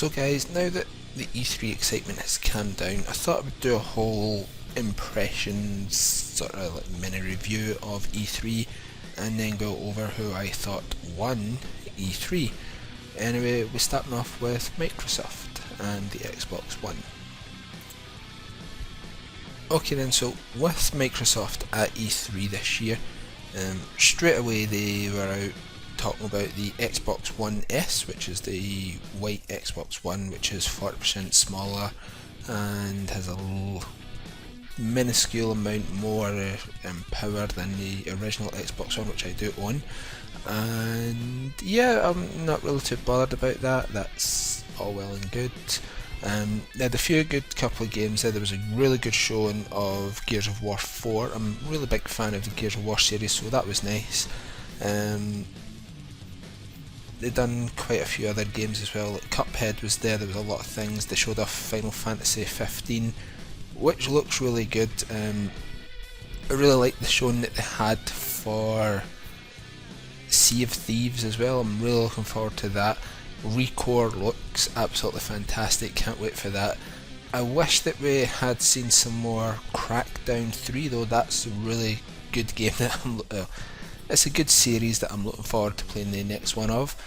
So guys, now that the E3 excitement has calmed down, I thought I would do a whole impressions sort of like mini review of E3 and then go over who I thought won E3. Anyway, we're starting off with Microsoft and the Xbox One. Okay then, so with Microsoft at E3 this year, straight away they were out talking about the Xbox One S, which is the white Xbox One, which is 40% smaller and has a minuscule amount more power than the original Xbox One, which I do own. And yeah, I'm not really too bothered about that. That's all well and good. They had a few good couple of games there. There was a really good showing of Gears of War 4. I'm a really big fan of the Gears of War series, so that was nice. They've done quite a few other games as well. Like Cuphead was there was a lot of things. They showed off Final Fantasy 15, which looks really good. I really like the showing that they had for Sea of Thieves as well. I'm really looking forward to that. Recore looks absolutely fantastic, can't wait for that. I wish that we had seen some more Crackdown 3 though. That's a really good game that it's a good series that I'm looking forward to playing the next one of.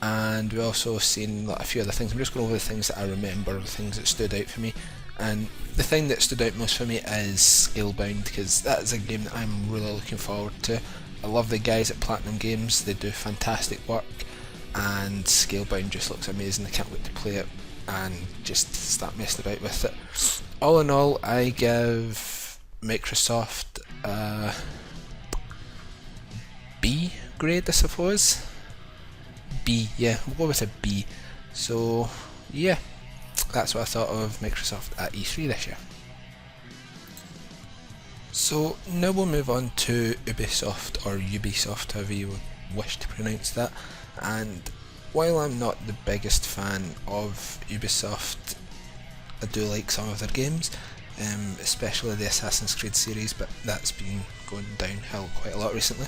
And we also seen like, a few other things. I'm just going over the things that I remember, the things that stood out for me. And the thing that stood out most for me is Scalebound, because that is a game that I'm really looking forward to. I love the guys at Platinum Games, they do fantastic work, and Scalebound just looks amazing. I can't wait to play it and just start messing about with it. All in all, I give Microsoft a B grade, I suppose. B, yeah, we'll go with a B. So yeah, that's what I thought of Microsoft at E3 this year. So now we'll move on to Ubisoft, or Ubisoft, however you would wish to pronounce that. And while I'm not the biggest fan of Ubisoft, I do like some of their games, especially the Assassin's Creed series, but that's been going downhill quite a lot recently.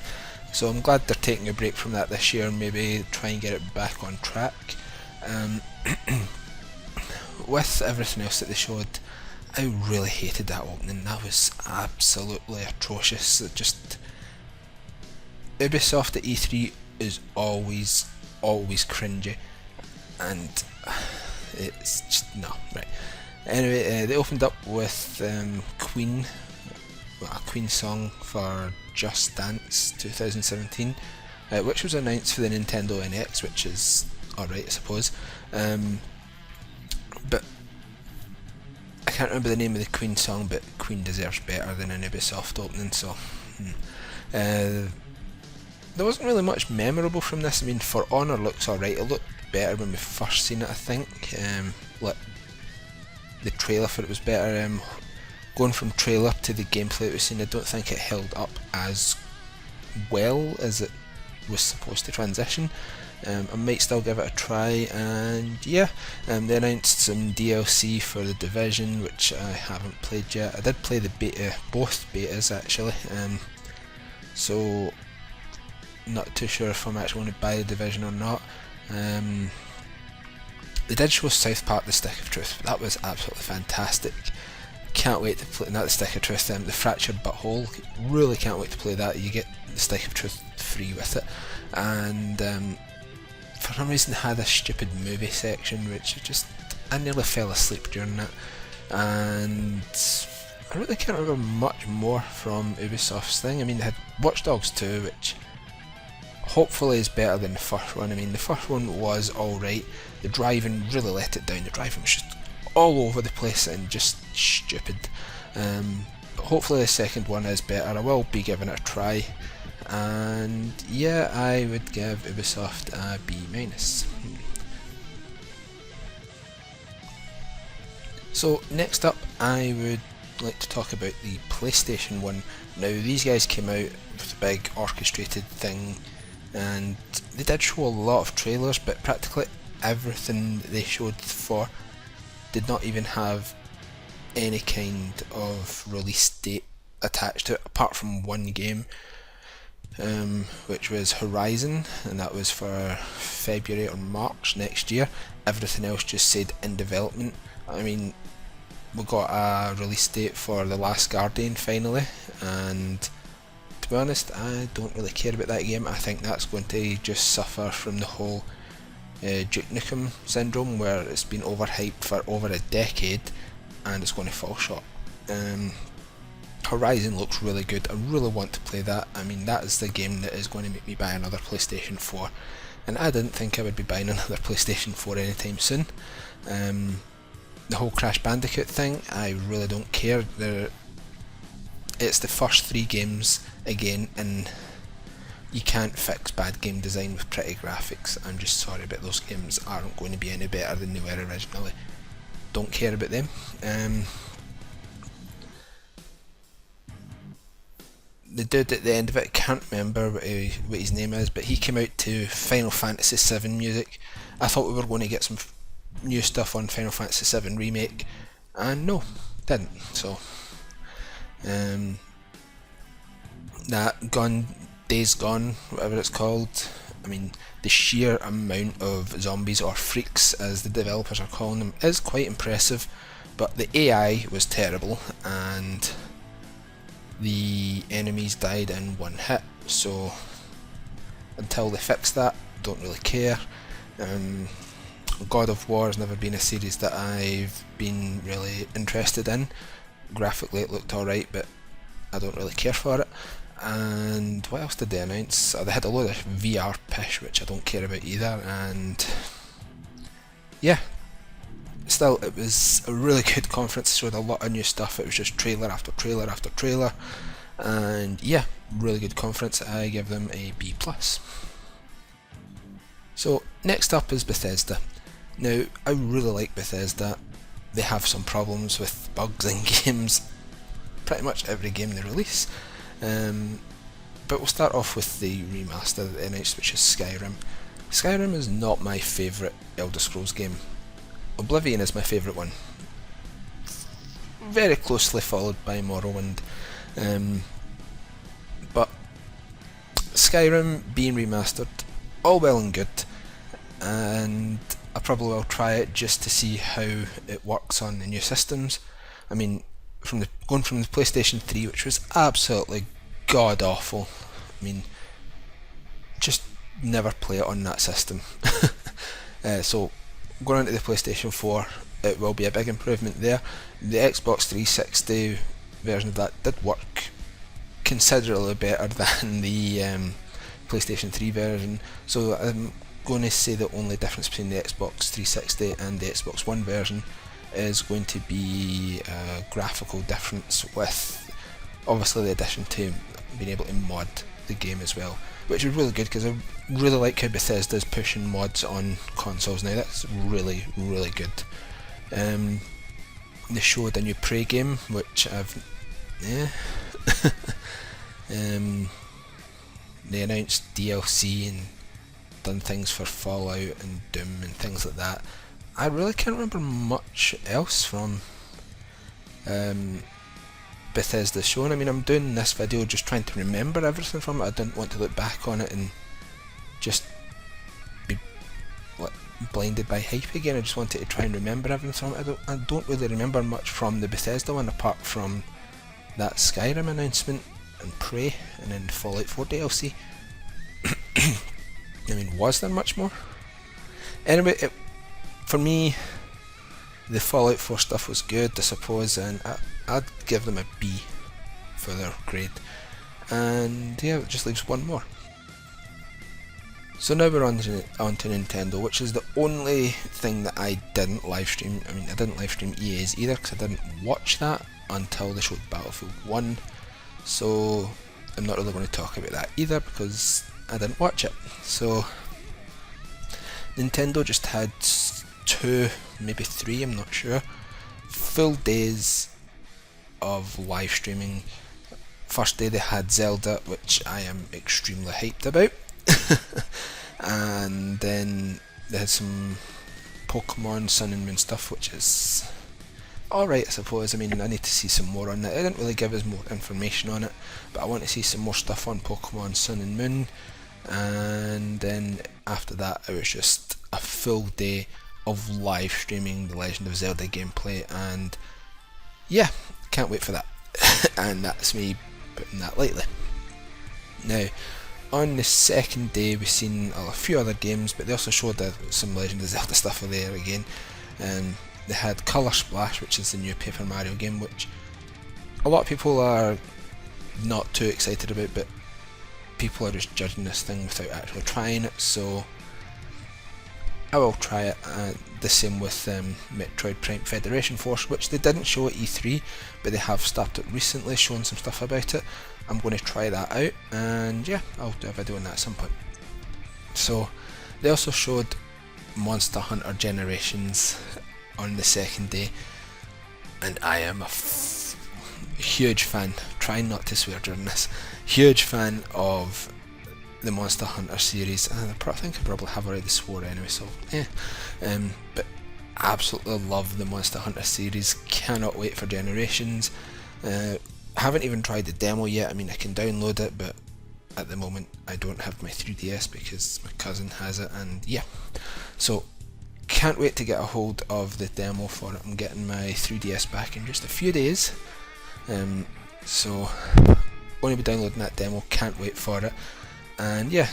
So I'm glad they're taking a break from that this year and maybe try and get it back on track. With everything else that they showed, I really hated that opening. That was absolutely atrocious. Ubisoft at E3 is always cringy, and it's just no right. Anyway, they opened up with Queen, a Queen song for Just Dance 2017, which was announced for the Nintendo NX, which is alright, I suppose. But I can't remember the name of the Queen song, but Queen deserves better than an Ubisoft opening, so there wasn't really much memorable from this. I mean, For Honor looks alright. It looked better when we first seen it, I think. Like the trailer for it was better. Going from trailer to the gameplay that we've seen, I don't think it held up as well as it was supposed to transition. I might still give it a try, and yeah, they announced some DLC for The Division, which I haven't played yet. I did play the beta, both betas actually, so not too sure if I'm actually going to buy The Division or not. They did show South Park The Stick of Truth. That was absolutely fantastic. Can't wait to play that, The Stick of Truth. The Fractured Butthole, really can't wait to play that. You get The Stick of Truth free with it. And for some reason they had a stupid movie section, which I nearly fell asleep during that. And I really can't remember much more from Ubisoft's thing. I mean, they had Watch Dogs 2, which hopefully is better than the first one. I mean, the first one was alright. The driving really let it down. The driving was just all over the place and just stupid. But hopefully the second one is better. I will be giving it a try. And yeah, I would give Ubisoft a B-. So next up, I would like to talk about the PlayStation 1. Now, these guys came out with a big orchestrated thing, and they did show a lot of trailers, but practically everything they showed for did not even have any kind of release date attached to it, apart from one game. which was Horizon, and that was for February or March next year. Everything else just said in development. I mean, we got a release date for The Last Guardian finally, and to be honest, I don't really care about that game. I think that's going to just suffer from the whole Duke Nukem syndrome, where it's been overhyped for over a decade and it's going to fall short. Horizon looks really good. I really want to play that. I mean, that is the game that is going to make me buy another PlayStation 4, and I didn't think I would be buying another PlayStation 4 anytime soon. The whole Crash Bandicoot thing, I really don't care. It's the first 3 games again, and you can't fix bad game design with pretty graphics. I'm just sorry, but those games aren't going to be any better than they were originally. Don't care about them. The dude at the end of it, can't remember what his name is, but he came out to Final Fantasy VII music. I thought we were going to get some new stuff on Final Fantasy VII Remake, and no, didn't. So, that Days Gone, whatever it's called, I mean, the sheer amount of zombies, or freaks as the developers are calling them, is quite impressive, but the AI was terrible, and the enemies died in one hit, so until they fix that, don't really care. God of War has never been a series that I've been really interested in. Graphically it looked alright, but I don't really care for it. And what else did they announce? They had a load of VR pish, which I don't care about either, and yeah, still, it was a really good conference. It showed a lot of new stuff. It was just trailer after trailer after trailer, and yeah, really good conference. I give them a B+. So next up is Bethesda. Now, I really like Bethesda. They have some problems with bugs in games, pretty much every game they release. But we'll start off with the remaster that they announced, which is Skyrim. Skyrim is not my favourite Elder Scrolls game. Oblivion is my favourite one, very closely followed by Morrowind, but Skyrim being remastered, all well and good, and I probably will try it just to see how it works on the new systems. I mean, going from the PlayStation 3, which was absolutely god awful, I mean, just never play it on that system. So going into the PlayStation 4, it will be a big improvement there. The Xbox 360 version of that did work considerably better than the PlayStation 3 version, so I'm going to say the only difference between the Xbox 360 and the Xbox One version is going to be a graphical difference, with obviously the addition to being able to mod the game as well, which is really good because I really like how Bethesda is pushing mods on consoles now. That's really, really good. They showed a new Prey game, which they announced DLC and done things for Fallout and Doom and things like that. I really can't remember much else from Bethesda showing. I mean, I'm doing this video just trying to remember everything from it. I didn't want to look back on it and just be blinded by hype again. I just wanted to try and remember everything from it. I don't really remember much from the Bethesda one, apart from that Skyrim announcement and Prey and then Fallout 4 DLC. I mean, was there much more? Anyway, for me, the Fallout 4 stuff was good, I suppose, and I'd give them a B for their grade. And yeah, it just leaves one more. So now we're on to Nintendo, which is the only thing that I didn't livestream. I mean, I didn't livestream EA's either because I didn't watch that until they showed Battlefield 1. So I'm not really going to talk about that either because I didn't watch it. So Nintendo just had 2, maybe 3, I'm not sure, full days of live streaming. First day they had Zelda, which I am extremely hyped about. And then they had some Pokemon Sun and Moon stuff, which is alright, I suppose. I mean, I need to see some more on it. It didn't really give us more information on it, but I want to see some more stuff on Pokemon Sun and Moon. And then after that, it was just a full day of live streaming the Legend of Zelda gameplay, and yeah, can't wait for that. And that's me putting that lightly. Now, on the second day, we've seen a few other games, but they also showed some Legend of Zelda stuff there again. They had Colour Splash, which is the new Paper Mario game, which a lot of people are not too excited about, but people are just judging this thing without actually trying it, so I will try it. The same with Metroid Prime Federation Force, which they didn't show at E3, but they have started recently showing some stuff about it. I'm going to try that out, and yeah, I'll do a video on that at some point. So they also showed Monster Hunter Generations on the second day, and I am a huge fan, trying not to swear during this, huge fan of the Monster Hunter series. I think I probably have already swore anyway, so yeah. But absolutely love the Monster Hunter series, cannot wait for Generations. Haven't even tried the demo yet. I mean, I can download it, but at the moment I don't have my 3DS because my cousin has it, and yeah, so can't wait to get a hold of the demo for it. I'm getting my 3DS back in just a few days, so going to be downloading that demo, can't wait for it. And yeah,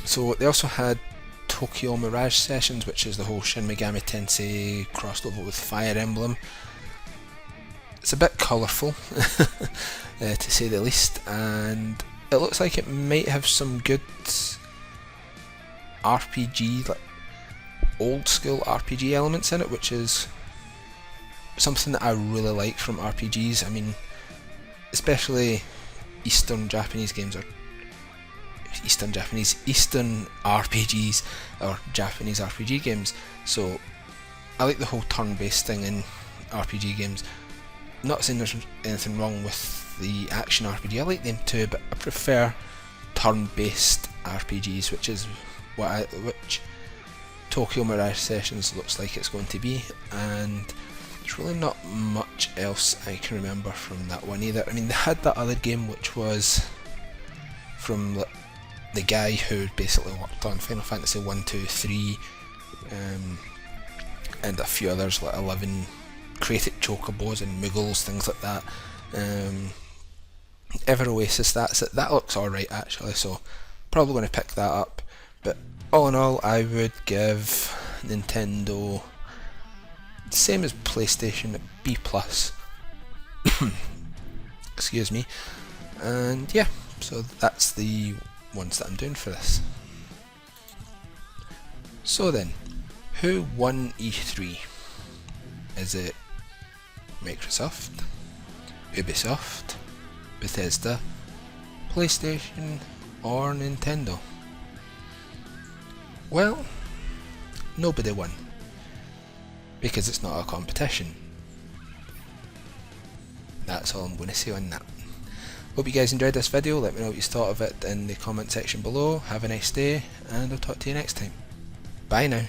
so they also had Tokyo Mirage Sessions, which is the whole Shin Megami Tensei crossed over with Fire Emblem. It's a bit colourful, to say the least, and it looks like it might have some good RPG, like old school RPG elements in it, which is something that I really like from RPGs. I mean, especially Eastern RPGs or Japanese RPG games. So I like the whole turn-based thing in RPG games. Not saying there's anything wrong with the action RPG, I like them too, but I prefer turn-based RPGs, which is which Tokyo Mirage Sessions looks like it's going to be, and there's really not much else I can remember from that one either. I mean, they had that other game which was from the guy who basically worked on Final Fantasy 1, 2, 3, and a few others, like 11 created chocobos and Muggles, things like that. Ever Oasis, that's it. That looks alright actually, so probably going to pick that up. But all in all, I would give Nintendo, same as PlayStation, B+. Excuse me. And yeah, so that's the ones that I'm doing for this. So then, who won E3? Is it Microsoft, Ubisoft, Bethesda, PlayStation, or Nintendo? Well, nobody won, because it's not a competition. That's all I'm going to say on that. Hope you guys enjoyed this video. Let me know what you thought of it in the comment section below. Have a nice day, and I'll talk to you next time. Bye now.